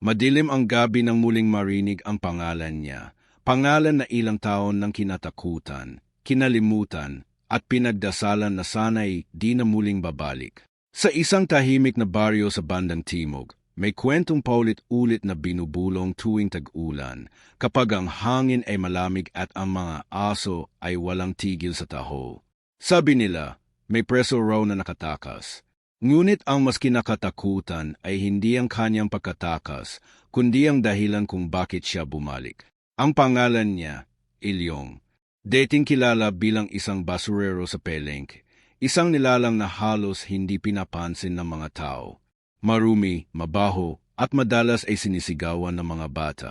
Madilim ang gabi nang muling marinig ang pangalan niya. Pangalan na ilang taon nang kinatakutan, kinalimutan, at pinagdasalan na sana'y di na muling babalik. Sa isang tahimik na baryo sa bandang timog, may kwentong paulit-ulit na binubulong tuwing tag-ulan kapag ang hangin ay malamig at ang mga aso ay walang tigil sa taho. Sabi nila, may preso raw na nakatakas. Ngunit ang mas kinakatakutan ay hindi ang kanyang pagkatakas, kundi ang dahilan kung bakit siya bumalik. Ang pangalan niya, Ilyong. Dating kilala bilang isang basurero sa Peleng, isang nilalang na halos hindi pinapansin ng mga tao. Marumi, mabaho, at madalas ay sinisigawan ng mga bata.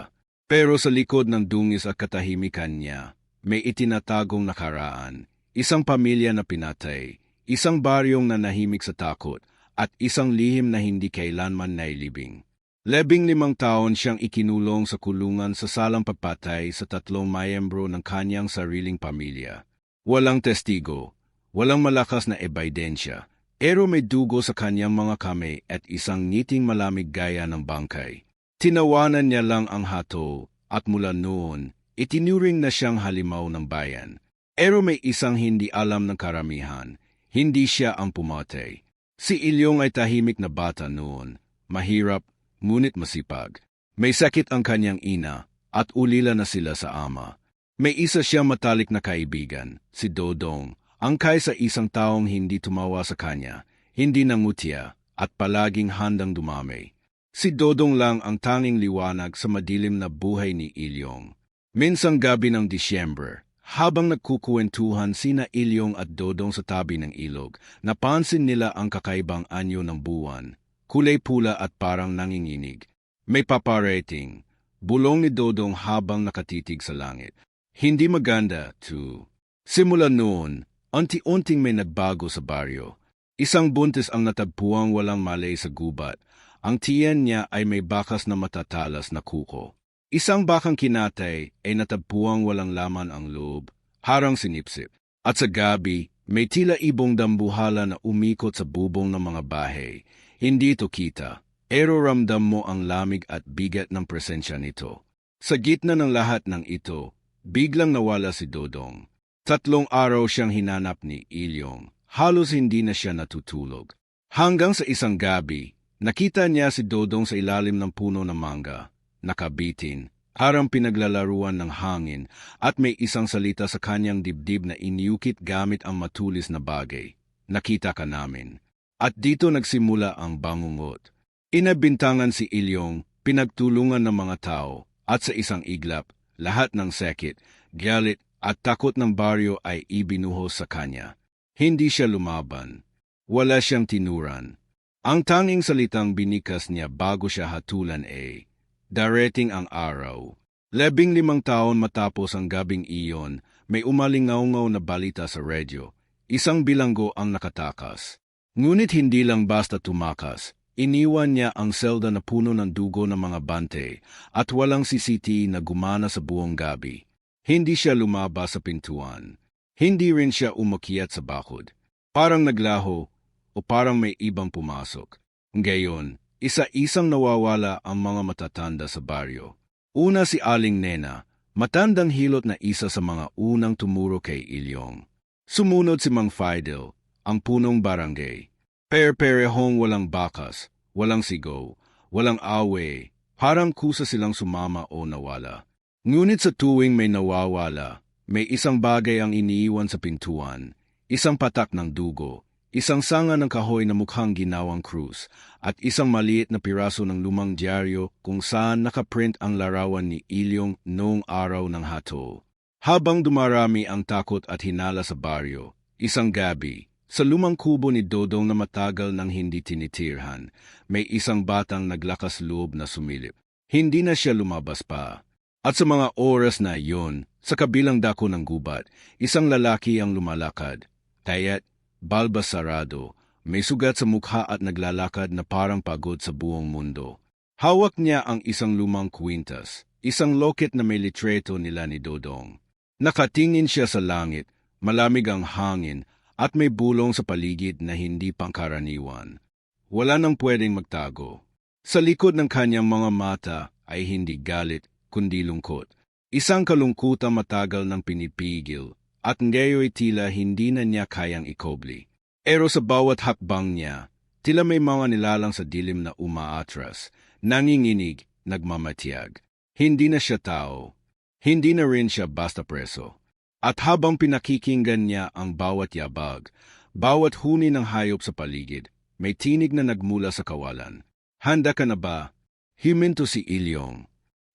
Pero sa likod ng dungis at katahimikan niya, may itinatagong nakaraan, isang pamilya na pinatay, isang baryong nanahimik sa takot, at isang lihim na hindi kailanman nailibing. 15 taon siyang ikinulong sa kulungan sa salang pagpatay sa 3 miyembro ng kanyang sariling pamilya. Walang testigo, walang malakas na ebidensya, pero may dugo sa kanyang mga kamay at isang ngiting malamig gaya ng bangkay. Tinawanan niya lang ang hato at mula noon, itinuring na siyang halimaw ng bayan. Pero may isang hindi alam ng karamihan, hindi siya ang pumatay. Si Ilyong ay tahimik na bata noon, mahirap, ngunit masipag. May sakit ang kanyang ina at ulila na sila sa ama. May isa siyang matalik na kaibigan, si Dodong, angkay sa isang taong hindi tumawa sa kanya, hindi nangutya, at palaging handang dumamay. Si Dodong lang ang tanging liwanag sa madilim na buhay ni Ilyong. Minsang gabi ng Disyembre, habang nagkukuwentuhan sina Ilyong at Dodong sa tabi ng ilog, napansin nila ang kakaibang anyo ng buwan. Kulay pula at parang nanginginig. May paparating. Bulong ni Dodong habang nakatitig sa langit. Hindi maganda, too. Simula noon, unti-unting may nagbago sa baryo. Isang buntis ang natagpuang walang malay sa gubat. Ang tiyan niya ay may bakas na matatalas na kuko. Isang bakang kinatay ay natagpuang walang laman ang loob, harang sinipsip. At sa gabi, may tila ibong dambuhala na umikot sa bubong ng mga bahay. Hindi ito kita, pero ramdam mo ang lamig at bigat ng presensya nito. Sa gitna ng lahat ng ito, biglang nawala si Dodong. 3 araw siyang hinanap ni Ilyong, halos hindi na siya natutulog. Hanggang sa isang gabi, nakita niya si Dodong sa ilalim ng puno ng mangga, nakabitin, harang pinaglalaruan ng hangin at may isang salita sa kanyang dibdib na iniukit gamit ang matulis na bagay. Nakita ka namin. At dito nagsimula ang bangungot. Inabintangan si Ilyong, pinagtulungan ng mga tao, at sa isang iglap, lahat ng sakit, galit at takot ng baryo ay ibinuhos sa kanya. Hindi siya lumaban. Wala siyang tinuran. Ang tanging salitang binikas niya bago siya hatulan ay, darating ang araw. 15 taon matapos ang gabing iyon, may umalingaw-ngaw na balita sa radyo. Isang bilanggo ang nakatakas. Ngunit hindi lang basta tumakas, iniwan niya ang selda na puno ng dugo ng mga bante at walang CCTV na gumana sa buong gabi. Hindi siya lumabas sa pintuan. Hindi rin siya umakyat sa bakod. Parang naglaho o parang may ibang pumasok. Ngayon, isa-isang nawawala ang mga matatanda sa baryo. Una si Aling Nena, matandang hilot na isa sa mga unang tumuro kay Ilyong. Sumunod si Mang Fidel, ang punong barangay. Perperehong walang bakas, walang sigaw, walang awe, parang kusa silang sumama o nawala. Ngunit sa tuwing may nawawala, may isang bagay ang iniiwan sa pintuan, isang patak ng dugo, isang sanga ng kahoy na mukhang ginawang krus, at isang maliit na piraso ng lumang dyaryo kung saan nakaprint ang larawan ni Ilyong noong araw ng hato. Habang dumarami ang takot at hinala sa baryo, isang gabi, sa lumang kubo ni Dodong na matagal nang hindi tinitirhan, may isang batang naglakas loob na sumilip. Hindi na siya lumabas pa. At sa mga oras na iyon, sa kabilang dako ng gubat, isang lalaki ang lumalakad. Tayat, balbas sarado, may sugat sa mukha at naglalakad na parang pagod sa buong mundo. Hawak niya ang isang lumang kwintas, isang loket na may litreto nila ni Dodong. Nakatingin siya sa langit, malamig ang hangin, at may bulong sa paligid na hindi pangkaraniwan. Wala nang pwedeng magtago. Sa likod ng kanyang mga mata ay hindi galit, kundi lungkot. Isang kalungkutang matagal nang pinipigil, at ngayon tila hindi na niya kayang ikobli. Pero sa bawat hakbang niya, tila may mga nilalang sa dilim na umaatras, nanginginig, nagmamatiyag. Hindi na siya tao. Hindi na rin siya basta preso. At habang pinakikinggan niya ang bawat yabag, bawat huni ng hayop sa paligid, may tinig na nagmula sa kawalan. Handa ka na ba? Himinto si Ilyong.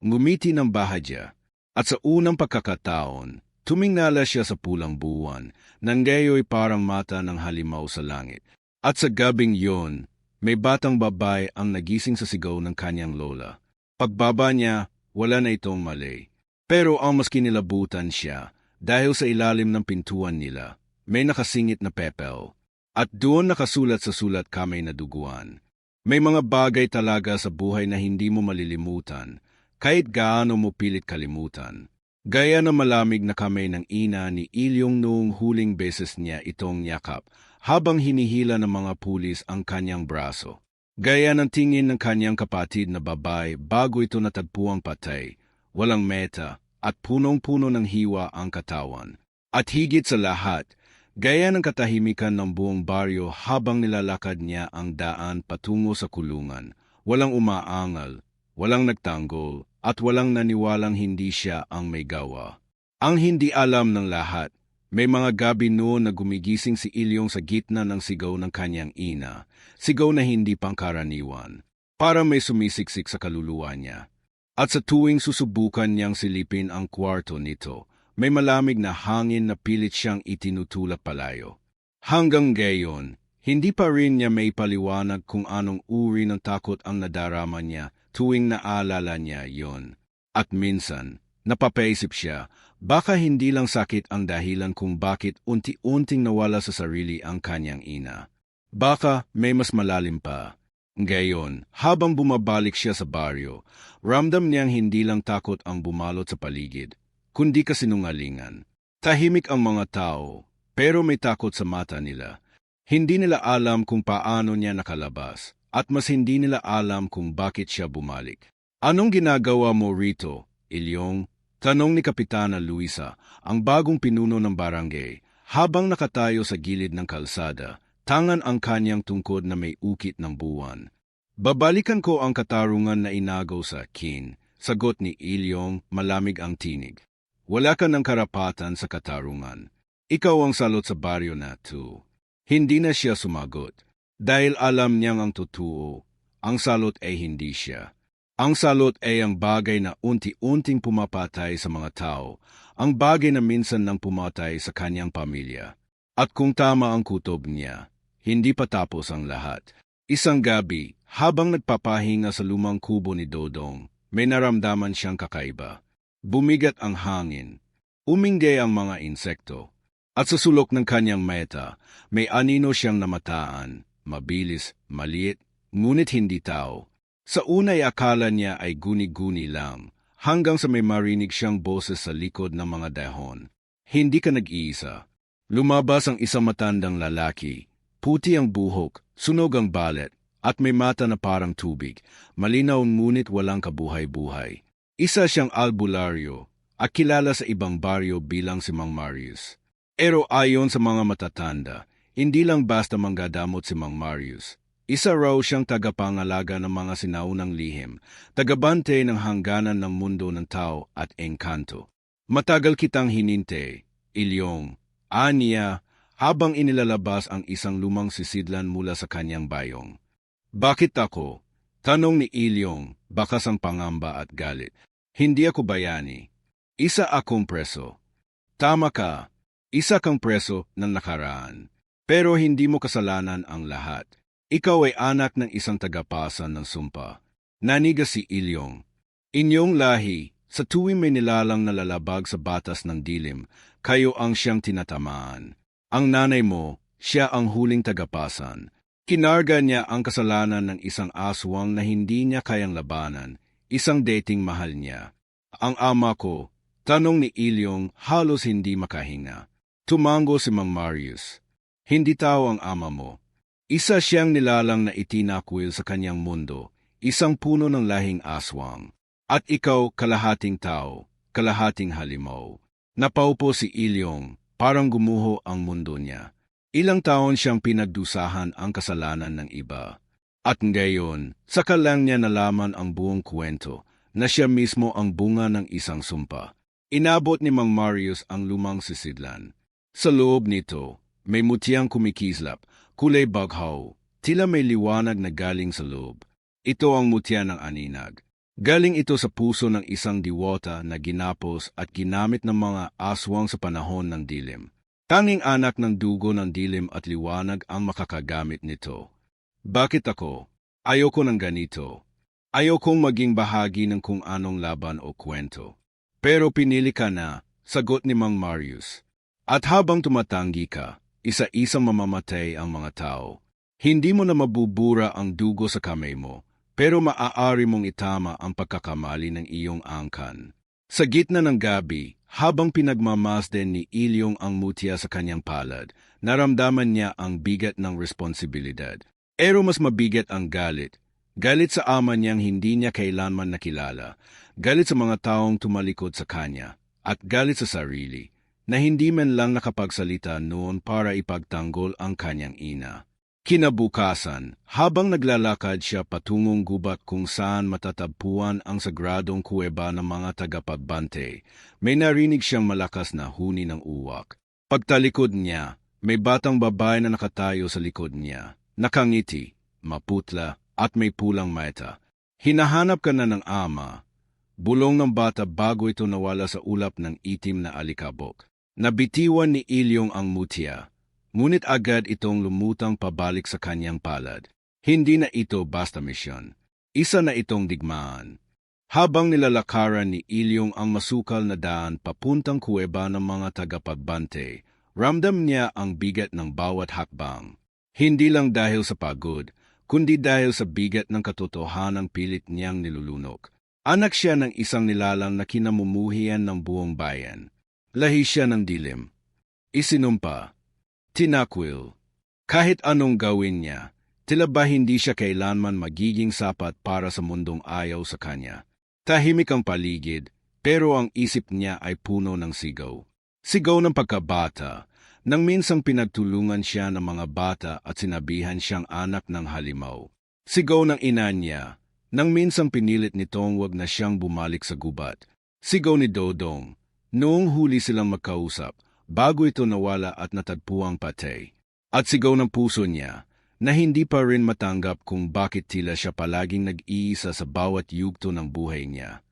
Ngumiti ng bahadya. At sa unang pagkakataon, tumingala siya sa pulang buwan, nang gayo'y parang mata ng halimaw sa langit. At sa gabing yon, may batang babae ang nagising sa sigaw ng kanyang lola. Pagbaba niya, wala na itong mali. Pero ang mas kinilabutan siya, dahil sa ilalim ng pintuan nila, may nakasingit na pepel. At doon nakasulat sa sulat kamay na duguan. May mga bagay talaga sa buhay na hindi mo malilimutan, kahit gaano mo pilit kalimutan. Gaya na malamig na kamay ng ina ni Ilyong noong huling beses niya itong yakap, habang hinihila ng mga pulis ang kanyang braso. Gaya ng tingin ng kanyang kapatid na babae bago ito natagpuang patay, walang meta, at punong-puno ng hiwa ang katawan. At higit sa lahat, gaya ng katahimikan ng buong baryo habang nilalakad niya ang daan patungo sa kulungan, walang umaangal, walang nagtanggol, at walang naniwalang hindi siya ang may gawa. Ang hindi alam ng lahat, may mga gabi noon na gumigising si Ilyong sa gitna ng sigaw ng kanyang ina, sigaw na hindi pangkaraniwan, para may sumisiksik sa kaluluwa niya. At sa tuwing susubukan niyang silipin ang kwarto nito, may malamig na hangin na pilit siyang itinutulak palayo. Hanggang gayon, hindi pa rin niya may paliwanag kung anong uri ng takot ang nadarama niya tuwing naalala niya yon. At minsan, napapaisip siya, baka hindi lang sakit ang dahilan kung bakit unti-unting nawala sa sarili ang kanyang ina. Baka may mas malalim pa. Ngayon, habang bumabalik siya sa baryo, ramdam niyang hindi lang takot ang bumalot sa paligid, kundi kasinungalingan. Tahimik ang mga tao, pero may takot sa mata nila. Hindi nila alam kung paano niya nakalabas, at mas hindi nila alam kung bakit siya bumalik. Anong ginagawa mo rito, Ilyong? Tanong ni Kapitana Luisa, ang bagong pinuno ng barangay, habang nakatayo sa gilid ng kalsada, tangan ang kanyang tungkod na may ukit ng buwan. Babalikan ko ang katarungan na inagaw sa akin, sagot ni Ilyong, malamig ang tinig. Wala ka ng karapatan sa katarungan. Ikaw ang salot sa baryo na to. Hindi na siya sumagot. Dahil alam niyang ang totoo, ang salot ay hindi siya. Ang salot ay ang bagay na unti-unting pumapatay sa mga tao, ang bagay na minsan nang pumatay sa kanyang pamilya. At kung tama ang kutob niya, hindi pa tapos ang lahat. Isang gabi, habang nagpapahinga sa lumang kubo ni Dodong, may naramdaman siyang kakaiba. Bumigat ang hangin, umingay ang mga insekto, at sa sulok ng kanyang meta, may anino siyang namataan, mabilis, maliit, ngunit hindi tao. Sa unay akala niya ay guni-guni lang, hanggang sa may marinig siyang boses sa likod ng mga dahon. Hindi ka nag-iisa. Lumabas ang isang matandang lalaki. Puti ang buhok, sunog ang balet, at may mata na parang tubig, malinaw ngunit walang kabuhay-buhay. Isa siyang albularyo, at kilala sa ibang baryo bilang si Mang Marius. Pero ayon sa mga matatanda, hindi lang basta manggadamot si Mang Marius. Isa raw siyang tagapangalaga ng mga sinaunang lihim, tagabante ng hangganan ng mundo ng tao at engkanto. Matagal kitang hininte, Ilyong, aniya, habang inilalabas ang isang lumang sisidlan mula sa kanyang bayong. Bakit ako? Tanong ni Ilyong, bakas ang pangamba at galit. Hindi ako bayani. Isa akong preso. Tama ka, isa kang preso ng nakaraan. Pero hindi mo kasalanan ang lahat. Ikaw ay anak ng isang tagapasan ng sumpa. Naniga si Ilyong. Inyong lahi, sa tuwing may nilalang na lalabag sa batas ng dilim, kayo ang siyang tinatamaan. Ang nanay mo, siya ang huling tagapasan. Kinarga niya ang kasalanan ng isang aswang na hindi niya kayang labanan, isang dating mahal niya. Ang ama ko, tanong ni Ilyong, halos hindi makahinga. Tumango si Mang Marius. Hindi tao ang ama mo. Isa siyang nilalang na itinakwil sa kanyang mundo, isang puno ng lahing aswang. At ikaw, kalahating tao, kalahating halimaw. Napaupo si Ilyong, parang gumuho ang mundo niya. Ilang taon siyang pinagdusahan ang kasalanan ng iba. At ngayon, saka lang niya nalaman ang buong kwento, na siya mismo ang bunga ng isang sumpa. Inabot ni Mang Marius ang lumang sisidlan. Sa loob nito, may mutiang kumikislap, kulay baghaw, tila may liwanag na galing sa loob. Ito ang mutya ng aninag. Galing ito sa puso ng isang diwata na ginapos at ginamit ng mga aswang sa panahon ng dilim. Tanging anak ng dugo ng dilim at liwanag ang makakagamit nito. Bakit ako? Ayoko ng ganito. Ayokong maging bahagi ng kung anong laban o kwento. Pero pinili ka na, sagot ni Mang Marius. At habang tumatanggi ka, isa-isang mamamatay ang mga tao. Hindi mo na mabubura ang dugo sa kamay mo, pero maaari mong itama ang pagkakamali ng iyong angkan. Sa gitna ng gabi, habang pinagmamasdan ni Ilyong ang mutya sa kanyang palad, naramdaman niya ang bigat ng responsibilidad. Pero mas mabigat ang galit. Galit sa ama niyang hindi niya kailanman nakilala, galit sa mga taong tumalikod sa kanya, at galit sa sarili, na hindi man lang nakapagsalita noon para ipagtanggol ang kanyang ina. Kinabukasan, habang naglalakad siya patungong gubat kung saan matatagpuan ang sagradong kuweba ng mga tagapagbante, may narinig siyang malakas na huni ng uwak. Pagtalikod niya, may batang babae na nakatayo sa likod niya, nakangiti, maputla, at may pulang mata. Hinahanap ka na ng ama. Bulong ng bata bago ito nawala sa ulap ng itim na alikabok. Nabitiwan ni Ilyong ang mutya, ngunit agad itong lumutang pabalik sa kanyang palad. Hindi na ito basta misyon. Isa na itong digmaan. Habang nilalakaran ni Ilyong ang masukal na daan papuntang kuweba ng mga tagapagbante, ramdam niya ang bigat ng bawat hakbang. Hindi lang dahil sa pagod, kundi dahil sa bigat ng katotohanang pilit niyang nilulunok. Anak siya ng isang nilalang na kinamumuhian ng buong bayan. Lahi siya ng dilim. Isinumpa. Tinakwil. Kahit anong gawin niya, tila ba hindi siya kailanman magiging sapat para sa mundong ayaw sa kanya. Tahimik ang paligid, pero ang isip niya ay puno ng sigaw. Sigaw ng pagkabata, nang minsang pinagtulungan siya ng mga bata at sinabihan siyang anak ng halimaw. Sigaw ng ina niya, nang minsang pinilit nitong wag na siyang bumalik sa gubat. Sigaw ni Dodong, noong huli silang magkausap, bago ito nawala at natagpuang patay. At sigaw ng puso niya, na hindi pa rin matanggap kung bakit tila siya palaging nag-iisa sa bawat yugto ng buhay niya.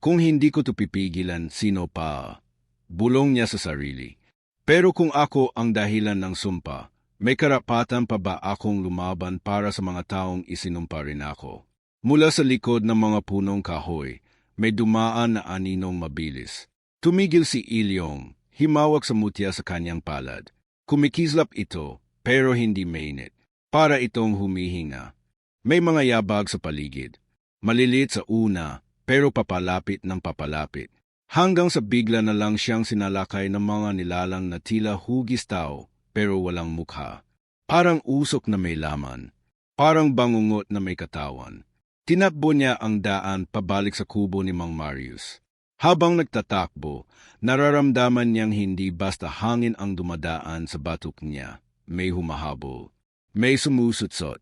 Kung hindi ko to pipigilan, sino pa? Bulong niya sa sarili. Pero kung ako ang dahilan ng sumpa, may karapatan pa ba akong lumaban para sa mga taong isinumpa rin ako? Mula sa likod ng mga punong kahoy, may dumaan na aninong mabilis. Tumigil si Ilyong, himawak sa mutya sa kanyang palad. Kumikislap ito, pero hindi mainit. Para itong humihinga. May mga yabag sa paligid. Maliliit sa una, pero papalapit ng papalapit. Hanggang sa bigla na lang siyang sinalakay ng mga nilalang na tila hugis tao, pero walang mukha. Parang usok na may laman. Parang bangungot na may katawan. Tinakbo niya ang daan pabalik sa kubo ni Mang Marius. Habang nagtatakbo, nararamdaman niyang hindi basta hangin ang dumadaan sa batok niya. May humahabol. May sumusutsot.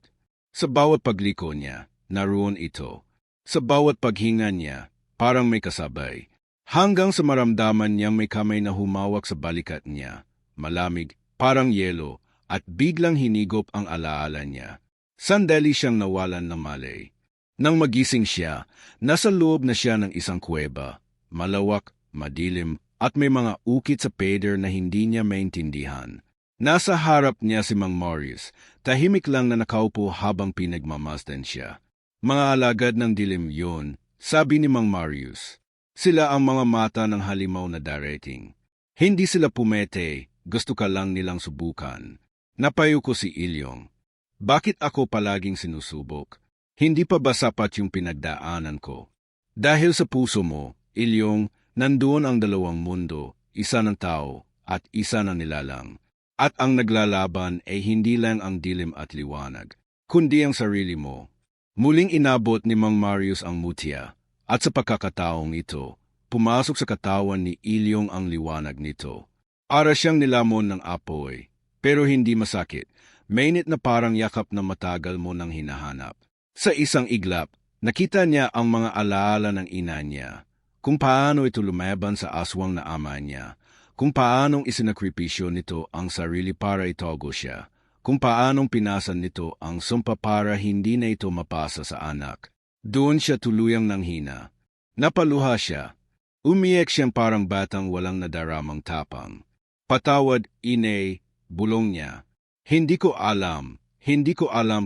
Sa bawat pagliko niya, naroon ito. Sa bawat paghinga niya, parang may kasabay. Hanggang sa maramdaman niyang may kamay na humawak sa balikat niya, malamig, parang yelo, at biglang hinigop ang alaala niya. Sandali siyang nawalan ng malay. Nang magising siya, nasa loob na siya ng isang kuweba, malawak, madilim, at may mga ukit sa pader na hindi niya maintindihan. Nasa harap niya si Mang Marius, tahimik lang na nakaupo habang pinagmamasdan siya. Mga alagad ng dilim yun, sabi ni Mang Marius. Sila ang mga mata ng halimaw na darating. Hindi sila pumete, gusto ka lang nilang subukan. Napayo ko si Ilyong. Bakit ako palaging sinusubok? Hindi pa ba sapat yung pinagdaanan ko? Dahil sa puso mo, Ilyong, nandoon ang dalawang mundo, isa ng tao at isa ng nilalang. At ang naglalaban ay hindi lang ang dilim at liwanag, kundi ang sarili mo. Muling inabot ni Mang Marius ang mutya, at sa pagkakataong ito, pumasok sa katawan ni Ilyong ang liwanag nito. Para siyang nilamon ng apoy, pero hindi masakit. Mainit na parang yakap na matagal mo nang hinahanap. Sa isang iglap, nakita niya ang mga alaala ng ina niya, kung paano ito lumaban sa aswang na ama niya, kung paanong isinakripisyo nito ang sarili para itago siya, kung paanong pinasan nito ang sumpa para hindi na ito mapasa sa anak. Doon siya tuluyang nanghina. Napaluha siya. Umiyak siyang parang batang walang nadaramang tapang. Patawad, inay, bulong niya. Hindi ko alam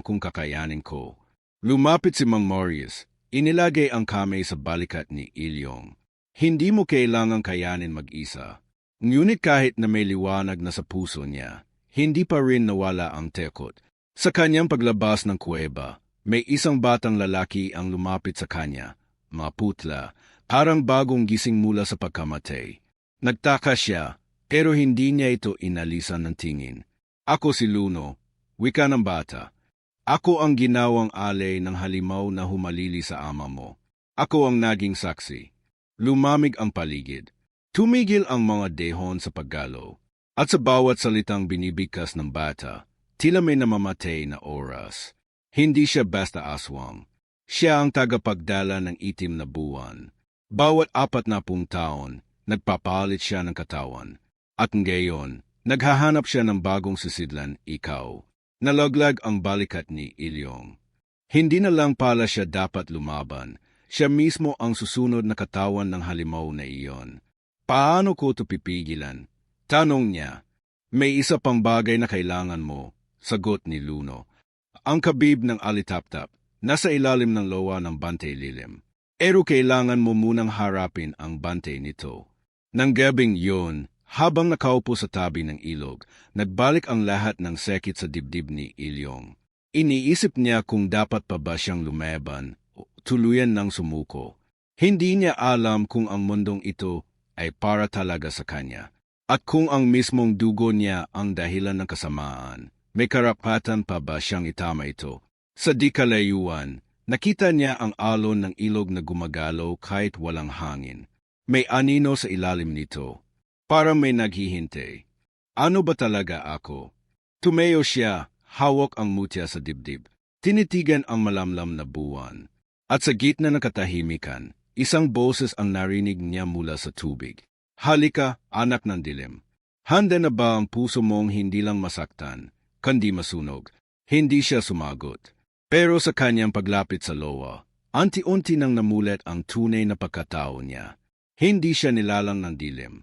kung kakayanin ko. Lumapit si Mang Marius, inilagay ang kamay sa balikat ni Ilyong. Hindi mo kailangang kayanin mag-isa. Ngunit kahit na may liwanag na sa puso niya, hindi pa rin nawala ang tekot. Sa kanyang paglabas ng kuweba, may isang batang lalaki ang lumapit sa kanya, maputla, parang bagong gising mula sa pagkamatay. Nagtaka siya, pero hindi niya ito inalisan ng tingin. Ako si Luno, wika ng bata. Ako ang ginawang alay ng halimaw na humalili sa ama mo. Ako ang naging saksi. Lumamig ang paligid. Tumigil ang mga dehon sa paggalaw. At sa bawat salitang binibigkas ng bata, tila may namamatay na oras. Hindi siya basta aswang. Siya ang tagapagdala ng itim na buwan. Bawat 40 taon, nagpapalit siya ng katawan. At ngayon, naghahanap siya ng bagong sisidlan, ikaw. Nalaglag ang balikat ni Ilyong. Hindi na lang pala siya dapat lumaban. Siya mismo ang susunod na katawan ng halimaw na iyon. Paano ko ito pipigilan? Tanong niya. May isa pang bagay na kailangan mo, sagot ni Luno. Ang kabib ng alitaptap, nasa ilalim ng lowa ng bantay lilim. Pero kailangan mo munang harapin ang bantay nito. Nang gabing yun, habang nakaupo sa tabi ng ilog, nagbalik ang lahat ng sekit sa dibdib ni Ilyong. Iniisip niya kung dapat pa ba siyang lumaban o tuluyan ng sumuko. Hindi niya alam kung ang mundong ito ay para talaga sa kanya. At kung ang mismong dugo niya ang dahilan ng kasamaan, may karapatan pa ba siyang itama ito? Sa di kalayuan, nakita niya ang alon ng ilog na gumagalaw kahit walang hangin. May anino sa ilalim nito. Para may naghihintay. Ano ba talaga ako? Tumayo siya, hawak ang mutya sa dibdib. Tinitigan ang malamlam na buwan. At sa gitna ng katahimikan, isang boses ang narinig niya mula sa tubig. Halika, anak ng dilim. Handa na ba ang puso mong hindi lang masaktan, kundi masunog? Hindi siya sumagot. Pero sa kanyang paglapit sa lowa, anti-unti nang namulat ang tunay na pagkatao niya. Hindi siya nilalang ng dilim.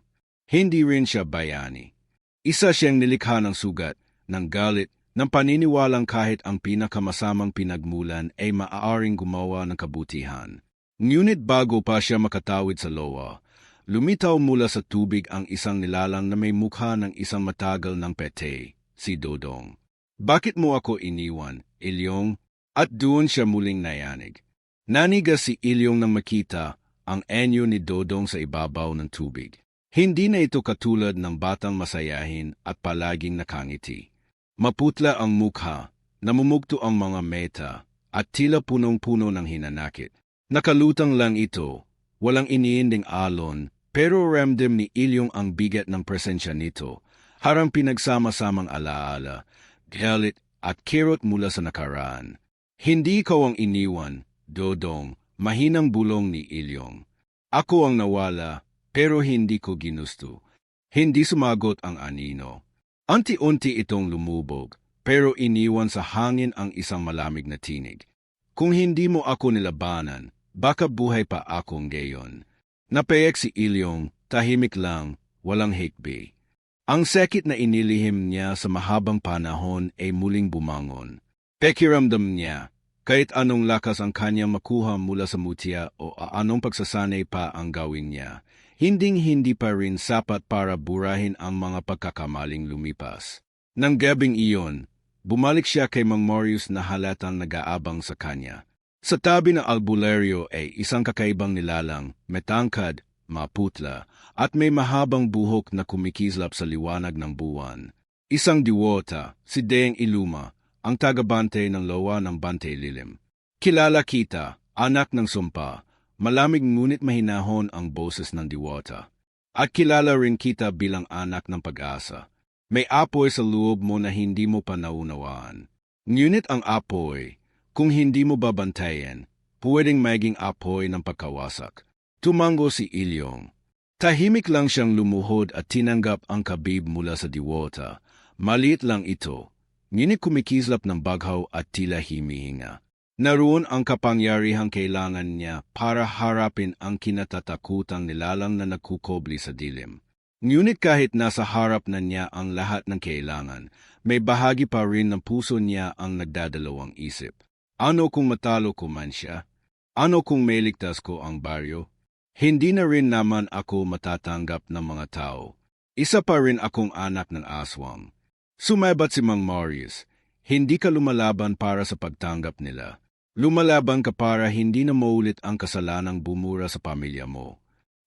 Hindi rin siya bayani. Isa siyang nilikha ng sugat, ng galit, ng paniniwalang kahit ang pinakamasamang pinagmulan ay maaaring gumawa ng kabutihan. Ngunit bago pa siya makatawid sa lowa, lumitaw mula sa tubig ang isang nilalang na may mukha ng isang matagal ng pete, si Dodong. Bakit mo ako iniwan, Ilyong? At doon siya muling nayanig. Nanigas si Ilyong nang makita ang anyo ni Dodong sa ibabaw ng tubig. Hindi na ito katulad ng batang masayahin at palaging nakangiti. Maputla ang mukha, namumugto ang mga meta, at tila punong-puno ng hinanakit. Nakalutang lang ito, walang iniinding alon, pero ramdam ni Ilyong ang bigat ng presensya nito, harang pinagsama-samang alaala, galit at kirot mula sa nakaraan. Hindi ikaw ang iniwan, Dodong, mahinang bulong ni Ilyong. Ako ang nawala, pero hindi ko ginusto. Hindi sumagot ang anino. Unti-unti itong lumubog, pero iniwan sa hangin ang isang malamig na tinig. Kung hindi mo ako nilabanan, baka buhay pa akong gayon. Napayek si Ilyong, tahimik lang, walang hikbi. Ang sakit na inilihim niya sa mahabang panahon ay muling bumangon. Pakiramdam niya, kahit anong lakas ang kanyang makuha mula sa mutya o anong pagsasanay pa ang gawin niya, hinding-hindi pa rin sapat para burahin ang mga pagkakamaling lumipas. Nang gabing iyon, bumalik siya kay Mang Marius na halatang nag-aabang sa kanya. Sa tabi ng albularyo ay isang kakaibang nilalang, metangkad, maputla, at may mahabang buhok na kumikislap sa liwanag ng buwan. Isang diwata, si Deng Iluma, ang tagabante ng lowa ng bantay lilim. Kilala kita, anak ng sumpa, malamig ngunit mahinahon ang boses ng diwata. At kilala rin kita bilang anak ng pag-asa. May apoy sa loob mo na hindi mo pa naunawaan. Ngunit ang apoy, kung hindi mo babantayan, pwedeng maging apoy ng pagkawasak. Tumango si Ilyong. Tahimik lang siyang lumuhod at tinanggap ang kabib mula sa diwata. Maliit lang ito, ngunit kumikislap ng baghaw at tila himihinga. Naroon ang kapangyarihang kailangan niya para harapin ang kinatatakutang nilalang na nagkukobli sa dilim. Ngunit kahit nasa harap na niya ang lahat ng kailangan, may bahagi pa rin ng puso niya ang nagdadalawang isip. Ano kung matalo ko man siya? Ano kung mailigtas ko ang baryo? Hindi na rin naman ako matatanggap ng mga tao. Isa pa rin akong anak ng aswang. Sumabat si Mang Marius, hindi ka lumalaban para sa pagtanggap nila. Lumalaban ka para hindi na maulit ang kasalanang bumura sa pamilya mo.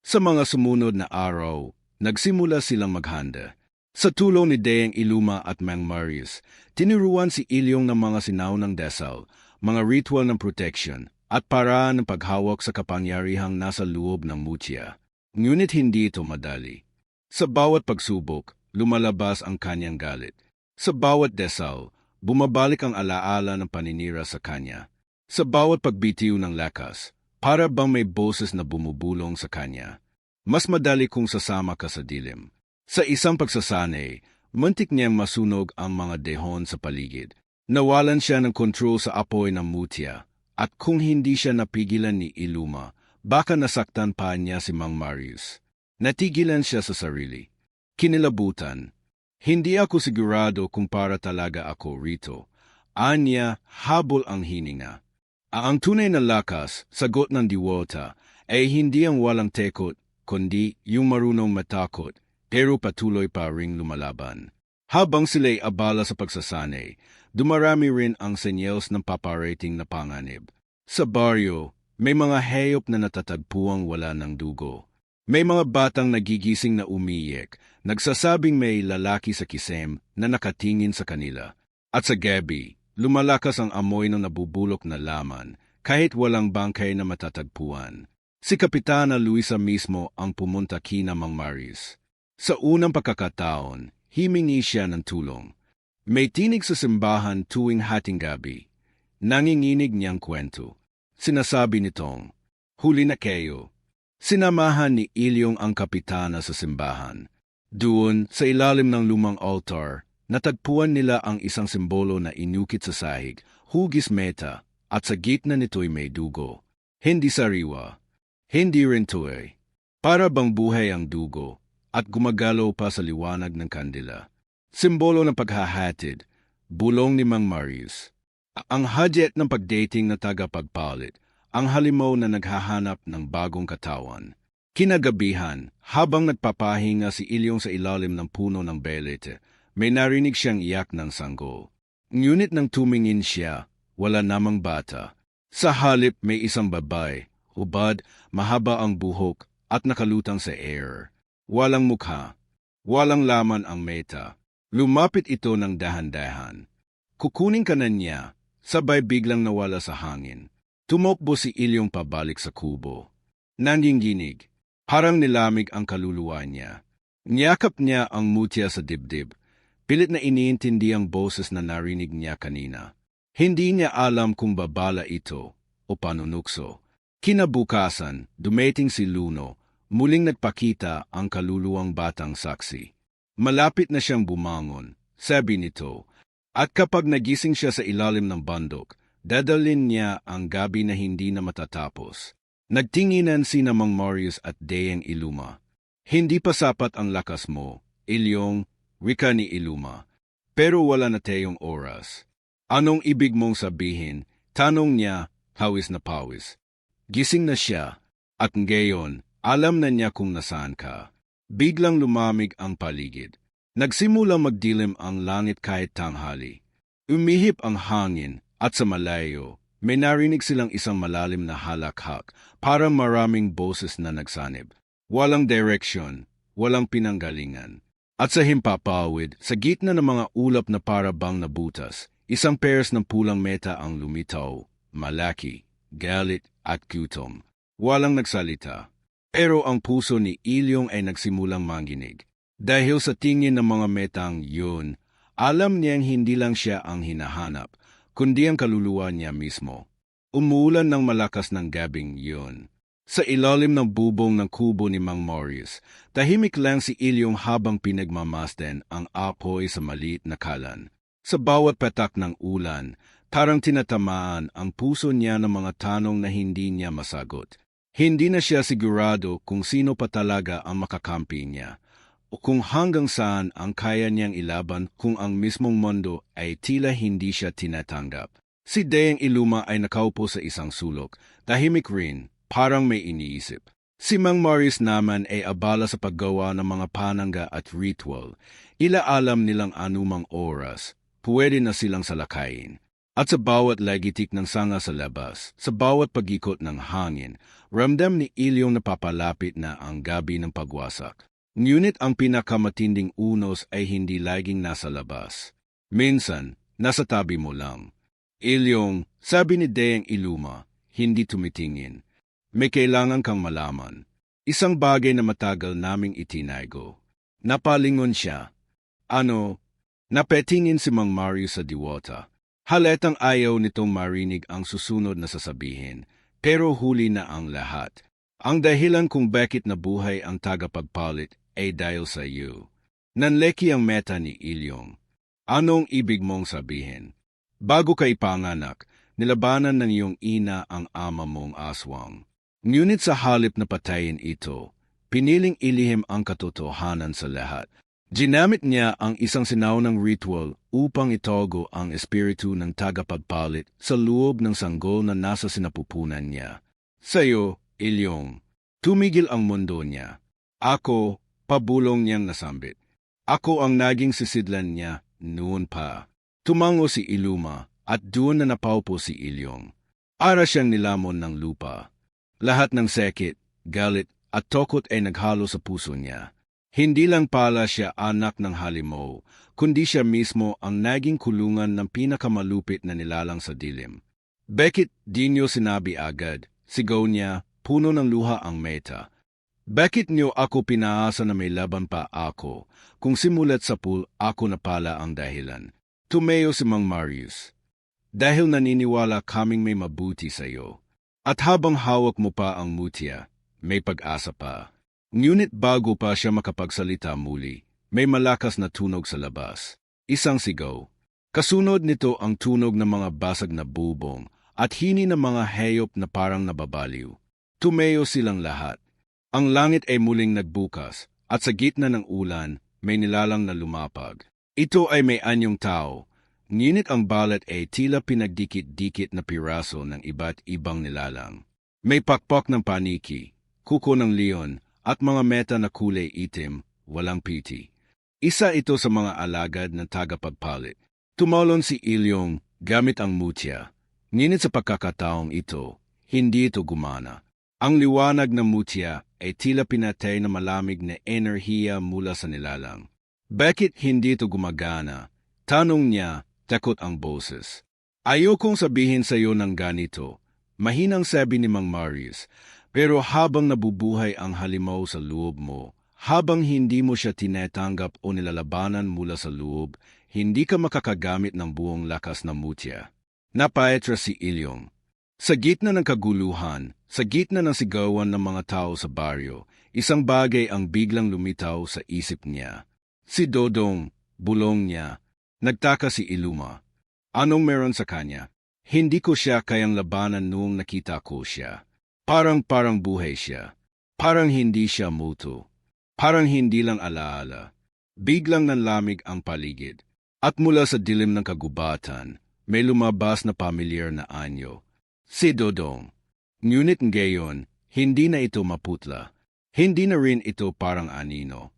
Sa mga sumunod na araw, nagsimula silang maghanda. Sa tulong ni Daeng Iluma at Mang Marius, tinuruan si Ilyong ng mga sinaunang dasal, mga ritual ng protection, at paraan ng paghawak sa kapangyarihang nasa loob ng mutya. Ngunit hindi ito madali. Sa bawat pagsubok, lumalabas ang kanyang galit. Sa bawat dasal, bumabalik ang alaala ng paninira sa kanya. Sa bawat pagbitiw ng lakas, para bang may boses na bumubulong sa kanya. Mas madali kung sasama ka sa dilim. Sa isang pagsasanay, muntik niyang masunog ang mga dehon sa paligid. Nawalan siya ng kontrol sa apoy ng mutya. At kung hindi siya napigilan ni Iluma, baka nasaktan pa niya si Mang Marius. Natigilan siya sa sarili. Kinilabutan. Hindi ako sigurado kung para talaga ako rito. Anya, habol ang hininga. Ang tunay na lakas, sagot ng diwata, ay hindi ang walang tekot, kundi yung marunong matakot, pero patuloy pa ring lumalaban. Habang sila'y abala sa pagsasanay, dumarami rin ang senyales ng paparating na panganib. Sa baryo, may mga hayop na natatagpuang wala ng dugo. May mga batang nagigising na umiyak, nagsasabing may lalaki sa kisem na nakatingin sa kanila. At sa gabi, lumalakas ang amoy ng nabubulok na laman, kahit walang bangkay na matatagpuan. Si Kapitana Luisa mismo ang pumunta kina Mang Marius. Sa unang pagkakataon, himingi siya ng tulong. May tinig sa simbahan tuwing hating gabi. Nanginginig niyang kwento. Sinasabi nitong, huli na kayo. Sinamahan ni Ilyong ang kapitana sa simbahan. Doon, sa ilalim ng lumang altar, natagpuan nila ang isang simbolo na inukit sa sahig, hugis meta, at sa gitna nito'y may dugo. Hindi sariwa. Hindi rin tuway. Para bang buhay ang dugo, at gumagalaw pa sa liwanag ng kandila. Simbolo ng paghahatid, bulong ni Mang Marius. Ang hadyet ng pagdating na tagapagpalit, ang halimaw na naghahanap ng bagong katawan. Kinagabihan, habang nagpapahinga si Ilyong sa ilalim ng puno ng belete, may narinig siyang iyak ng sanggol. Ngunit nang tumingin siya, wala namang bata. Sa halip may isang babae, hubad, mahaba ang buhok, at nakalutang sa air. Walang mukha, walang laman ang meta. Lumapit ito ng dahan-dahan. Kukunin ka na niya, sabay biglang nawala sa hangin. Tumakbo si Ilyong pabalik sa kubo. Nanginginig, parang nilamig ang kaluluwa niya. Niyakap niya ang mutya sa dibdib. Pilit na iniintindi ang boses na narinig niya kanina. Hindi niya alam kung babala ito o panunukso. Kinabukasan, dumating si Luno, muling nagpakita ang kaluluwang batang saksi. Malapit na siyang bumangon, sabi nito, at kapag nagising siya sa ilalim ng bandok, dadalhin niya ang gabi na hindi na matatapos. Nagtinginan sina Mang Marius at Daeng Iluma. Hindi pa sapat ang lakas mo, Ilyong, wika ni Iluma. Pero wala na tayong oras. Anong ibig mong sabihin? Tanong niya, pawis na pawis. Gising na siya, at ngayon, alam na niya kung nasaan ka. Biglang lumamig ang paligid. Nagsimula magdilim ang langit kahit tanghali. Umihip ang hangin, at sa malayo, may narinig silang isang malalim na halakhak, parang maraming boses na nagsanib. Walang direksyon, walang pinanggalingan. At sa himpapawid, sa gitna ng mga ulap na para bang nabutas, isang pairs ng pulang meta ang lumitaw, malaki, galit at gutom. Walang nagsalita. Pero ang puso ni Ilyong ay nagsimulang manginig. Dahil sa tingin ng mga metang yun, alam niyang hindi lang siya ang hinahanap, kundi ang kaluluwa niya mismo. Umuulan ng malakas ng gabing yun. Sa ilalim ng bubong ng kubo ni Mang Marius, tahimik lang si Ilyong habang pinagmamasdan ang apoy sa maliit na kalan. Sa bawat petak ng ulan, parang tinatamaan ang puso niya ng mga tanong na hindi niya masagot. Hindi na siya sigurado kung sino pa talaga ang makakampi niya, o kung hanggang saan ang kaya niyang ilaban kung ang mismong mundo ay tila hindi siya tinatanggap. Si Daeng Iluma ay nakaupo sa isang sulok, tahimik rin, parang may iniisip. Si Mang Marius naman ay abala sa paggawa ng mga panangga at ritual. Alam nilang anumang oras, pwede na silang salakayin. At sa bawat lagitik ng sanga sa labas, sa bawat pagikot ng hangin, ramdam ni Ilyong napapalapit na ang gabi ng pagwasak. Ngunit ang pinakamatinding unos ay hindi laging nasa labas. Minsan, nasa tabi mo lang. Ilyong, sabi ni Daeng Iluma, hindi tumitingin. May kailangan kang malaman. Isang bagay na matagal naming itinago. Napalingon siya. Ano? Napetingin si Mang Marius sa diwata. Halatang ayaw nitong marinig ang susunod na sasabihin, pero huli na ang lahat. Ang dahilan kung bakit nabuhay ang tagapagpalit ay dahil sa iyo. Nanleki ang meta ni Ilyong. Anong ibig mong sabihin? Bago ka ipanganak, nilabanan ng iyong ina ang ama mong aswang. Ngunit sa halip na patayin ito, piniling ilihim ang katotohanan sa lahat. Ginamit niya ang isang sinaunang ritual upang itogo ang espiritu ng tagapagpalit sa loob ng sanggol na nasa sinapupunan niya. Sa'yo, Ilyong, tumigil ang mundo niya. Ako, pabulong niyang nasambit. Ako ang naging sisidlan niya noon pa. Tumango si Iluma at doon na napaupo si Ilyong. Ara siyang nilamon ng lupa. Lahat ng sekit, galit at takot ay naghalo sa puso niya. Hindi lang pala siya anak ng halimaw, kundi siya mismo ang naging kulungan ng pinakamalupit na nilalang sa dilim. Bakit di niyo sinabi agad? Sigaw niya, puno ng luha ang meta. Bakit niyo ako pinaasa na may laban pa ako, kung simulat sa pool ako na pala ang dahilan? Tumeo si Mang Marius. Dahil naniniwala kaming may mabuti sa iyo. At habang hawak mo pa ang mutya, may pag-asa pa. Ngunit bago pa siya makapagsalita muli, may malakas na tunog sa labas. Isang sigaw. Kasunod nito ang tunog ng mga basag na bubong at hini ng mga hayop na parang nababaliw. Tumeo silang lahat. Ang langit ay muling nagbukas at sa gitna ng ulan may nilalang na lumapag. Ito ay may anyong tao, ngunit ang balat ay tila pinagdikit-dikit na piraso ng iba't ibang nilalang. May pakpak ng paniki, kuko ng leon at mga meta na kulay itim, walang piti. Isa ito sa mga alagad ng tagapagpalit. Tumalon si Ilyong gamit ang mutya, ngunit sa pagkakataong ito, hindi ito gumana. Ang liwanag ng mutya ay tila pinatay na malamig na enerhiya mula sa nilalang. Bakit hindi ito gumagana? Tanong niya, takot ang boses. Ayokong sabihin sa iyo ng ganito, mahinang sabi ni Mang Marius, pero habang nabubuhay ang halimaw sa loob mo, habang hindi mo siya tinatanggap o nilalabanan mula sa loob, hindi ka makakagamit ng buong lakas ng mutya. Napaetra si Ilyong. Sa gitna ng kaguluhan, sa gitna ng sigawan ng mga tao sa baryo, isang bagay ang biglang lumitaw sa isip niya. Si Dodong, bulong niya. Nagtaka si Iluma. Anong meron sa kanya? Hindi ko siya kayang labanan noong nakita ko siya. Parang buhay siya. Parang hindi siya multo. Parang hindi lang alaala. Biglang nanlamig ang paligid. At mula sa dilim ng kagubatan, may lumabas na pamilyar na anyo. Si Dodong. Ngunit ngayon, hindi na ito maputla. Hindi na rin ito parang anino.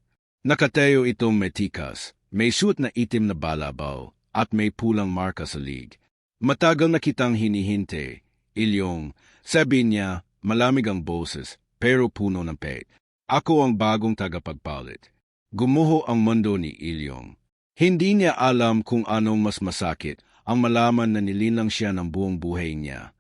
Nakatayo itong metikas, may suit na itim na balabaw, at may pulang marka sa lig. Matagal na kitang hinihinte, Ilyong. Sabi niya, malamig ang boses, pero puno ng pait. Ako ang bagong tagapagpalit. Gumuho ang mundo ni Ilyong. Hindi niya alam kung anong mas masakit, ang malaman na nilinlang siya ng buong buhay niya,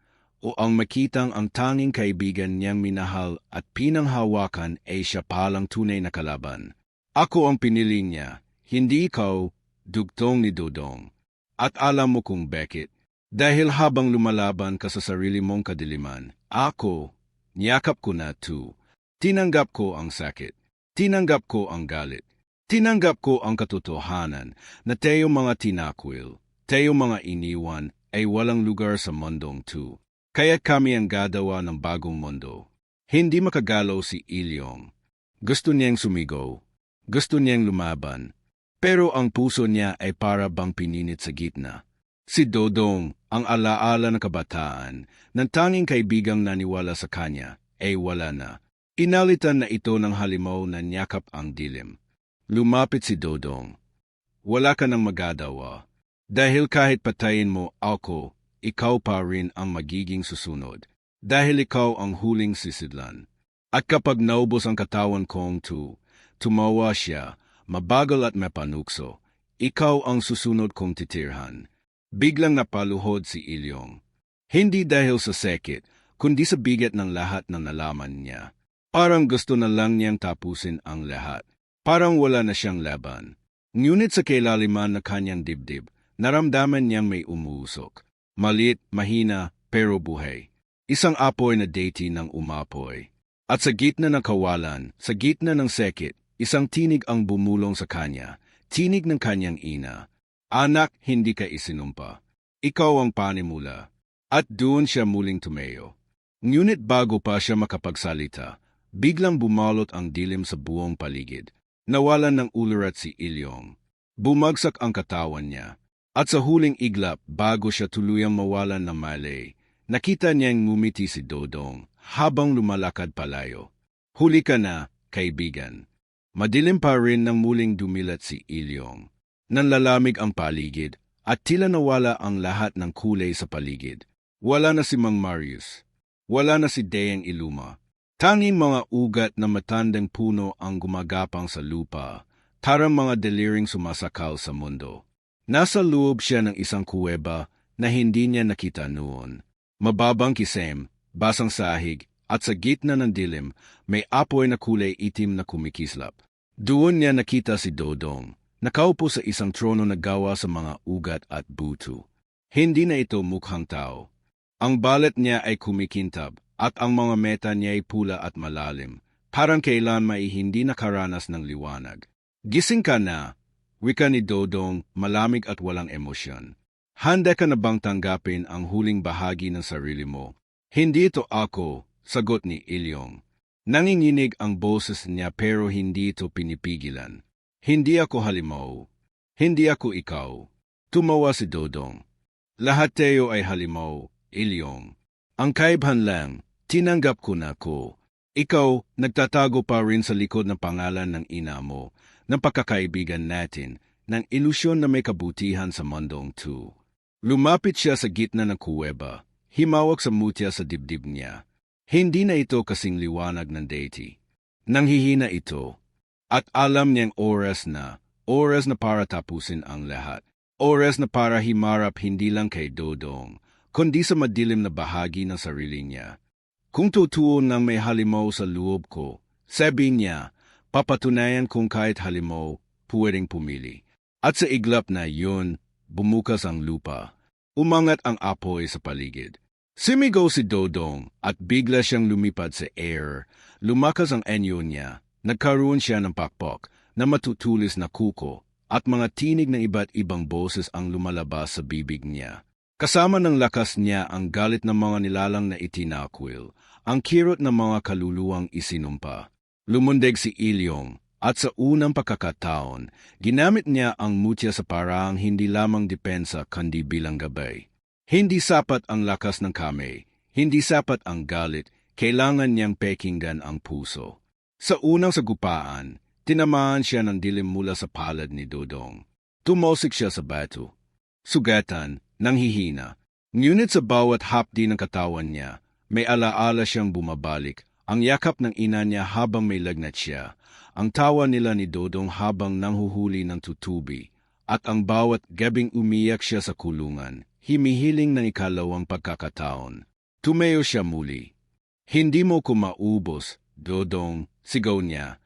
o ang makitang ang tanging kaibigan niyang minahal at pinanghawakan ay siya palang tunay na kalaban. Ako ang pinili niya, hindi ikaw, dugtong ni Dodong. At alam mo kung bakit. Dahil habang lumalaban ka sa sarili mong kadiliman, ako, niyakap ko na to. Tinanggap ko ang sakit. Tinanggap ko ang galit. Tinanggap ko ang katotohanan na tayo mga tinakwil, tayo mga iniwan ay walang lugar sa mundong to. Kaya kami ang gagawa ng bagong mundo. Hindi makagalaw si Ilyong. Gusto niyang sumigaw. Gusto niyang lumaban. Pero ang puso niya ay para bang pininit sa gitna. Si Dodong, ang alaala ng kabataan, ng tanging kaibigang naniwala sa kanya, ay wala na. Inalitan na ito ng halimaw na niyakap ang dilim. Lumapit si Dodong. Wala ka nang magagawa. Dahil kahit patayin mo ako, ikaw pa rin ang magiging susunod. Dahil ikaw ang huling sisidlan. At kapag naubos ang katawan kong tumawa siya, mabagal at mapanukso. Ikaw ang susunod kong titirhan. Biglang napaluhod si Ilyong. Hindi dahil sa sakit, kundi sa bigat ng lahat ng nalaman niya. Parang gusto na lang niyang tapusin ang lahat. Parang wala na siyang laban. Ngunit sa kailaliman na kanyang dibdib, naramdaman niyang may umuusok. Maliit, mahina, pero buhay. Isang apoy na deity ng umapoy. At sa gitna ng kawalan, sa gitna ng sakit, isang tinig ang bumulong sa kanya, tinig ng kanyang ina. Anak, hindi ka isinumpa. Ikaw ang panimula. At doon siya muling tumayo. Ngunit bago pa siya makapagsalita, biglang bumalot ang dilim sa buong paligid. Nawalan ng ulirat si Ilyong. Bumagsak ang katawan niya. At sa huling iglap, bago siya tuluyang mawalan ng malay, nakita niyang ngumiti si Dodong habang lumalakad palayo. Huli ka na, kaibigan. Madilim pa rin nang muling dumilat si Ilyong. Nanlalamig ang paligid at tila nawala ang lahat ng kulay sa paligid. Wala na si Mang Marius. Wala na si Dayang Iluma. Tanging mga ugat na matandang puno ang gumagapang sa lupa, tarang mga deliring sumasakal sa mundo. Nasa loob siya ng isang kuweba na hindi niya nakita noon. Mababang kisem, basang sahig, at sa gitna ng dilim, may apoy na kulay itim na kumikislap. Doon niya nakita si Dodong. Nakaupo sa isang trono na gawa sa mga ugat at buto. Hindi na ito mukhang tao. Ang balat niya ay kumikintab at ang mga meta niya ay pula at malalim, parang kailan may hindi nakaranas ng liwanag. Gising ka na, wika ni Dodong, malamig at walang emosyon. Handa ka na bang tanggapin ang huling bahagi ng sarili mo? Hindi ito ako, sagot ni Ilyong. Nanginginig ang boses niya pero hindi ito pinipigilan. Hindi ako halimaw. Hindi ako ikaw. Tumawa si Dodong. Lahat tayo ay halimaw, Ilyong. Ang kaibahan lang, tinanggap ko na ko. Ikaw, nagtatago pa rin sa likod ng pangalan ng ina mo, ng pagkakaibigan natin, ng ilusyon na may kabutihan sa mundong to. Lumapit siya sa gitna ng kuweba, himawak sa mutya sa dibdib niya. Hindi na ito kasing liwanag ng deity. Nanghihina ito. At alam niyang oras na para tapusin ang lahat. Oras na para himarap hindi lang kay Dodong, kundi sa madilim na bahagi ng sarili niya. Kung totoo nang may halimaw sa loob ko, sabi niya, papatunayan kung kahit halimaw, pwedeng pumili. At sa iglap na yun, bumukas ang lupa. Umangat ang apoy sa paligid. Sumigaw si Dodong at bigla siyang lumipad sa air. Lumakas ang anyo niya. Nagkaroon siya ng pakpok na matutulis na kuko at mga tinig ng iba't ibang boses ang lumalabas sa bibig niya. Kasama ng lakas niya ang galit ng mga nilalang na itinakwil, ang kirot ng mga kaluluwang isinumpa. Lumundag si Ilyong at sa unang pagkakataon, ginamit niya ang mutya sa paraang hindi lamang depensa kundi bilang gabay. Hindi sapat ang lakas ng kamay, hindi sapat ang galit, kailangan niyang pekinggan ang puso. Sa unang sagupaan, tinamaan siya ng dilim mula sa palad ni Dodong. Tumosik siya sa bato. Sugatan, nanghihina. Ngunit sa bawat hapdi ng katawan niya, may alaala siyang bumabalik. Ang yakap ng ina niya habang may lagnat siya, ang tawa nila ni Dodong habang nanghuhuli ng tutubi, at ang bawat gabing umiyak siya sa kulungan, himihiling ng ikalawang pagkakataon. Tumayo siya muli. Hindi mo ko maubos, Dodong, sigaw niya.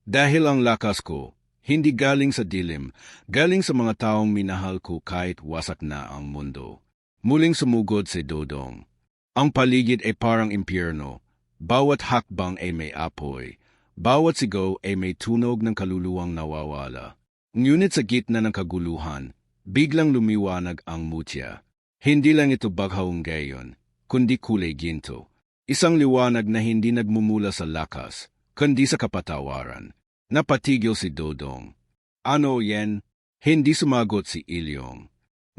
Dahil ang lakas ko, hindi galing sa dilim, galing sa mga taong minahal ko kahit wasak na ang mundo. Muling sumugod si Dodong. Ang paligid ay parang impyerno. Bawat hakbang ay may apoy. Bawat sigaw ay may tunog ng kaluluwang nawawala. Ngunit sa gitna ng kaguluhan, biglang lumiwanag ang mutya. Hindi lang ito baghawang gayon, kundi kulay ginto. Isang liwanag na hindi nagmumula sa lakas, kundi sa kapatawaran. Napatigil si Dodong. Ano yan? Hindi sumagot si Ilyong.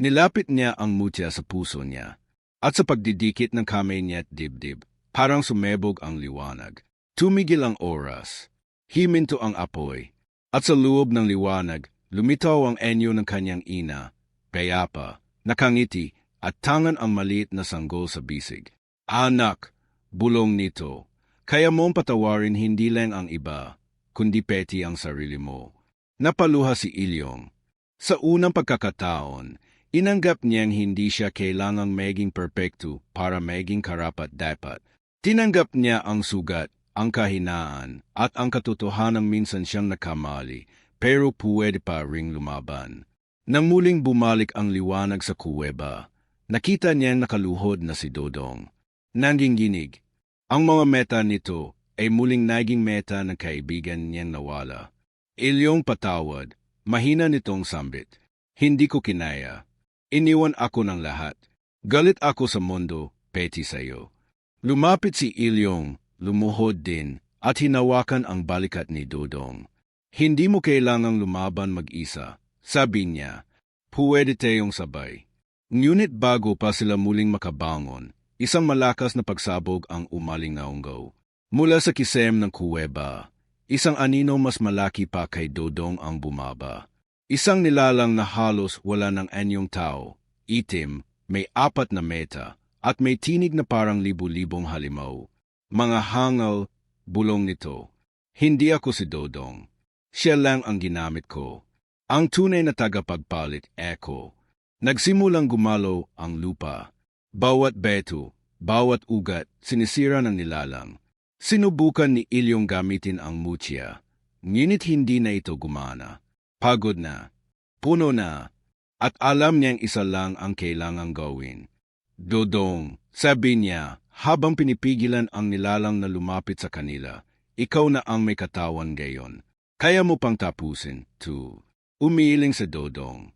Nilapit niya ang mutya sa puso niya. At sa pagdidikit ng kamay niya at dibdib, parang sumebog ang liwanag. Tumigil ang oras. Himinto ang apoy. At sa loob ng liwanag, lumitaw ang anyo ng kanyang ina, payapa, nakangiti, at tangan ang maliit na sanggol sa bisig. Anak, bulong nito, kaya mong patawarin hindi lang ang iba, kundi peti ang sarili mo. Napaluha si Ilyong. Sa unang pagkakataon, inanggap niyang hindi siya kailangang maging perpekto para maging karapat-dapat. Tinanggap niya ang sugat, ang kahinaan, at ang katotohanang minsan siyang nakamali, pero pwede pa ring lumaban. Nang muling bumalik ang liwanag sa kuweba, nakita niyang nakaluhod na si Dodong. Nanginginig. Ang mga meta nito ay muling naging meta ng kaibigan niyang nawala. Ilyong patawad, mahina nitong sambit. Hindi ko kinaya. Iniwan ako ng lahat. Galit ako sa mundo, peti sa'yo. Lumapit si Ilyong, lumuhod din, at hinawakan ang balikat ni Dodong. Hindi mo kailangang lumaban mag-isa, sabi niya. Pwede tayong sabay. Ngunit bago pa sila muling makabangon, isang malakas na pagsabog ang umaling na unggaw. Mula sa kisem ng kuweba, isang anino mas malaki pa kay Dodong ang bumaba. Isang nilalang na halos wala ng anyong tao, itim, may 4 na meta, at may tinig na parang libu-libong halimaw. Mga hangal, bulong nito. Hindi ako si Dodong. Siya lang ang ginamit ko. Ang tunay na tagapagpalit, Eko. Nagsimulang gumalaw ang lupa. Bawat beto, bawat ugat, sinisira ng nilalang. Sinubukan ni Ilyong gamitin ang mutya. Ngunit hindi na ito gumana. Pagod na. Puno na. At alam niyang isa lang ang kailangang gawin. Dodong, sabi niya, habang pinipigilan ang nilalang na lumapit sa kanila, ikaw na ang may katawan gayon. Kaya mo pang tapusin, tu. Umiiling sa Dodong.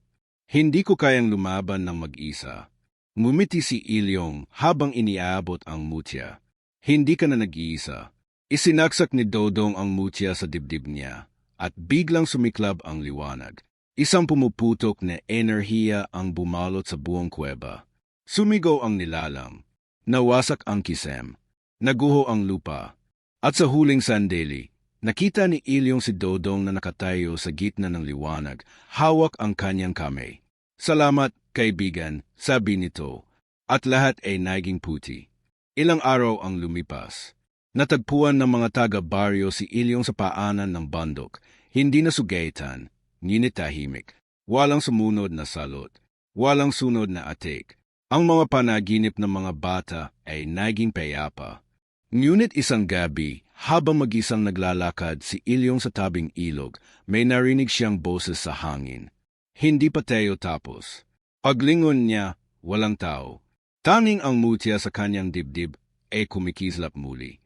Hindi ko kayang lumaban ng mag-isa. Ngumiti si Ilyong habang iniabot ang mutya. Hindi ka na nag-iisa. Isinaksak ni Dodong ang mutya sa dibdib niya, at biglang sumiklab ang liwanag. Isang pumuputok na enerhiya ang bumalot sa buong kuweba. Sumigaw ang nilalang. Nawasak ang kisem. Naguho ang lupa. At sa huling sandali, nakita ni Ilyong si Dodong na nakatayo sa gitna ng liwanag, hawak ang kanyang kamay. Salamat, kaibigan, sabi nito, at lahat ay naging puti. Ilang araw ang lumipas. Natagpuan ng mga taga-baryo si Ilyong sa paanan ng bandok, hindi na sugaitan, ngunit tahimik. Walang sumunod na salot, walang sunod na atik. Ang mga panaginip ng mga bata ay naging payapa. Ngunit isang gabi, habang mag-isang naglalakad si Ilyong sa tabing ilog, may narinig siyang boses sa hangin. Hindi pa tayo tapos. Paglingon niya, walang tao. Tanging ang mutya sa kanyang dibdib ay kumikislap muli.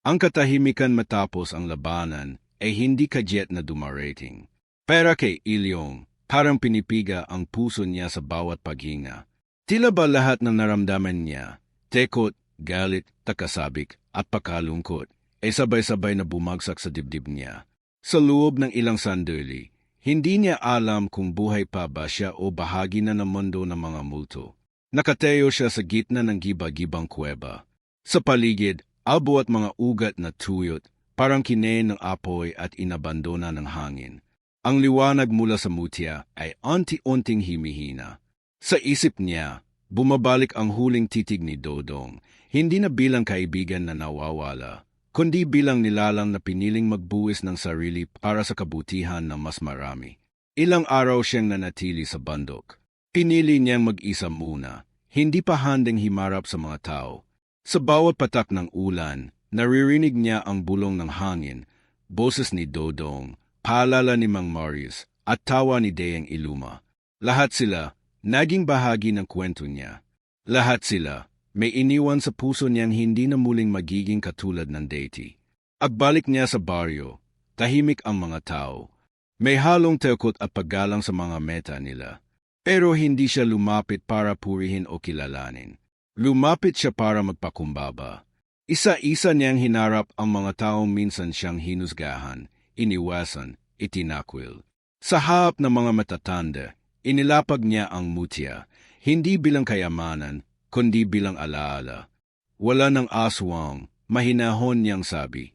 Ang katahimikan matapos ang labanan ay hindi kadyet na dumarating. Pero kay Ilyong, parang pinipiga ang puso niya sa bawat paghinga. Tila ba lahat ng naramdaman niya, tekot, galit, takasabik, at pakalungkot, ay sabay-sabay na bumagsak sa dibdib niya. Sa loob ng ilang sandali, hindi niya alam kung buhay pa ba siya o bahagi na ng mundo ng mga multo. Nakatayo siya sa gitna ng giba-gibang kuweba. Sa paligid, abo at mga ugat na tuyot, parang kinain ng apoy at inabandona ng hangin. Ang liwanag mula sa mutya ay unti-unting himihina. Sa isip niya, bumabalik ang huling titig ni Dodong, hindi na bilang kaibigan na nawawala, kundi bilang nilalang na piniling magbuwis ng sarili para sa kabutihan ng mas marami. Ilang araw siyang nanatili sa bandok. Pinili niyang mag-isa muna, hindi pa handang himarap sa mga tao. Sa bawat patak ng ulan, naririnig niya ang bulong ng hangin, boses ni Dodong, paalala ni Mang Marius, at tawa ni Deyang Iluma. Lahat sila, naging bahagi ng kwento niya. Lahat sila, may iniwan sa puso niyang hindi na muling magiging katulad ng dati. Agbalik niya sa baryo, tahimik ang mga tao. May halong takot at paggalang sa mga meta nila. Pero hindi siya lumapit para purihin o kilalanin. Lumapit siya para magpakumbaba. Isa-isa niyang hinarap ang mga taong minsan siyang hinusgahan, iniwasan, itinakwil. Sa harap ng mga matatanda, inilapag niya ang mutya, hindi bilang kayamanan, kundi bilang alaala. Wala ng aswang, mahinahon niyang sabi.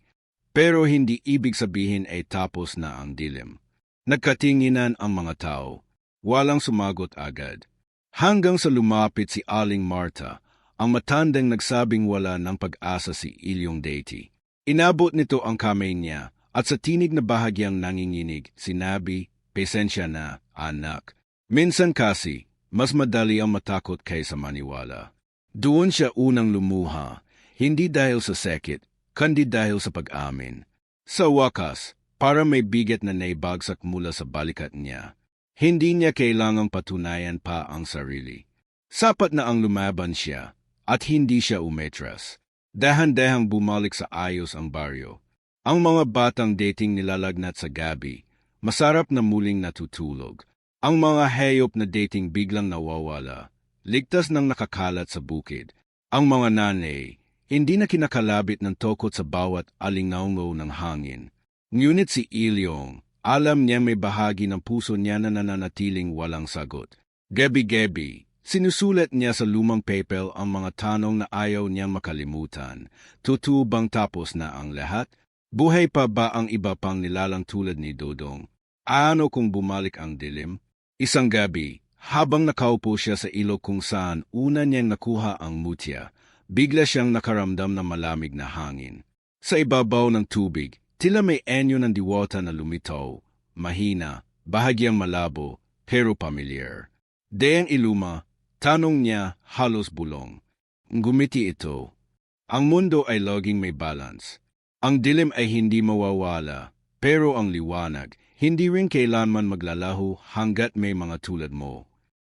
Pero hindi ibig sabihin ay tapos na ang dilim. Nagkatinginan ang mga tao. Walang sumagot agad. Hanggang sa lumapit si Aling Marta, ang matandang nagsabing wala ng pag-asa si Ilyong Deity. Inabot nito ang kamay niya at sa tinig na bahagyang nanginginig, sinabi, "Pasensya na, anak." Minsan kasi, mas madali ang matakot kaysa maniwala. Doon siya unang lumuha, hindi dahil sa sakit, kundi dahil sa pag-amin. Sa wakas, para may bigat na naibagsak mula sa balikat niya, hindi niya kailangang patunayan pa ang sarili. Sapat na ang lumaban siya, at hindi siya umetras. Dahan-dahang bumalik sa ayos ang baryo. Ang mga batang dating nilalagnat sa gabi, masarap na muling natutulog. Ang mga hayop na dating biglang nawawala, ligtas nang nakakalat sa bukid. Ang mga nanay, hindi na kinakalabit ng tokot sa bawat alingaungaw ng hangin. Ngunit si Ilyong, alam niya may bahagi ng puso niya na nananatiling walang sagot. Gabi-gabi, sinusulat niya sa lumang papel ang mga tanong na ayaw niyang makalimutan. Totoo bang tapos na ang lahat? Buhay pa ba ang iba pang nilalang tulad ni Dodong? Ano kung bumalik ang dilim? Isang gabi, habang nakaupo siya sa ilog kung saan una niyang nakuha ang mutya, bigla siyang nakaramdam ng malamig na hangin. Sa ibabaw ng tubig, tila may anyo ng diwata na lumitaw, mahina, bahagyang malabo, pero pamilyar. Deyang Iluma, tanong niya halos bulong. Gumiti ito. Ang mundo ay laging may balance. Ang dilim ay hindi mawawala, pero ang liwanag, hindi rin kailanman maglalaho hanggat may mga tulad mo.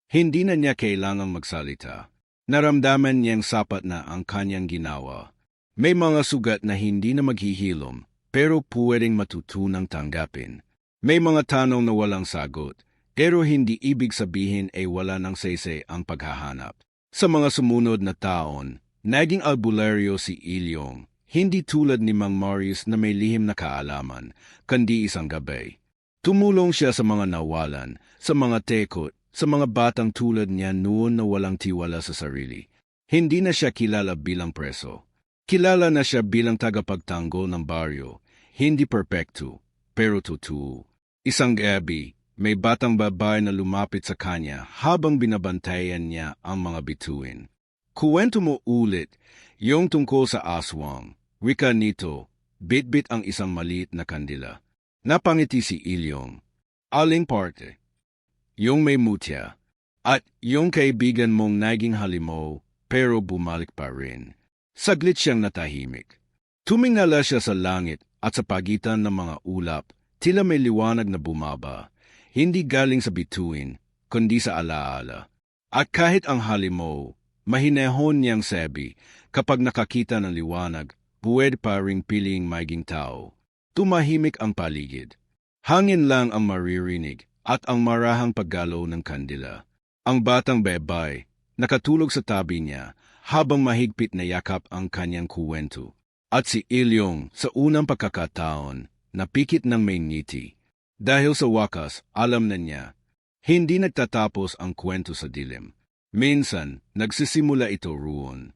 Hindi na niya kailangang magsalita. Naramdaman niyang sapat na ang kanyang ginawa. May mga sugat na hindi na maghihilom, pero pwedeng matutunang tanggapin. May mga tanong na walang sagot, pero hindi ibig sabihin ay wala ng saysay ang paghahanap. Sa mga sumunod na taon, naging albularyo si Ilyong, hindi tulad ni Mang Marius na may lihim na kaalaman, kundi isang gabay. Tumulong siya sa mga nawalan, sa mga tekot, sa mga batang tulad niya noon na walang tiwala sa sarili. Hindi na siya kilala bilang preso. Kilala na siya bilang tagapagtanggol ng baryo, hindi perpekto, pero totoo. Isang gabi, may batang babae na lumapit sa kanya habang binabantayan niya ang mga bituin. Kuwento mo ulit, yung tungkol sa aswang. Wika nito, bit-bit ang isang maliit na kandila. Napangiti si Ilyong. Aling parte? Yung may mutya. At yung kaibigan mong naging halimaw, pero bumalik pa rin. Saglit siyang natahimik. Tumingala siya sa langit at sa pagitan ng mga ulap, tila may liwanag na bumaba. Hindi galing sa bituin, kundi sa alaala. At kahit ang halimaw, mahinahon niyang sabi, kapag nakakita ng liwanag, pwede pa ring piling maging tao. Tumahimik ang paligid. Hangin lang ang maririnig at ang marahang paggalaw ng kandila. Ang batang bebay, nakatulog sa tabi niya habang mahigpit na yakap ang kanyang kuwento. At si Ilyong sa unang pagkakataon, napikit ng may ngiti. Dahil sa wakas, alam na niya, hindi nagtatapos ang kwento sa dilim. Minsan, nagsisimula ito roon.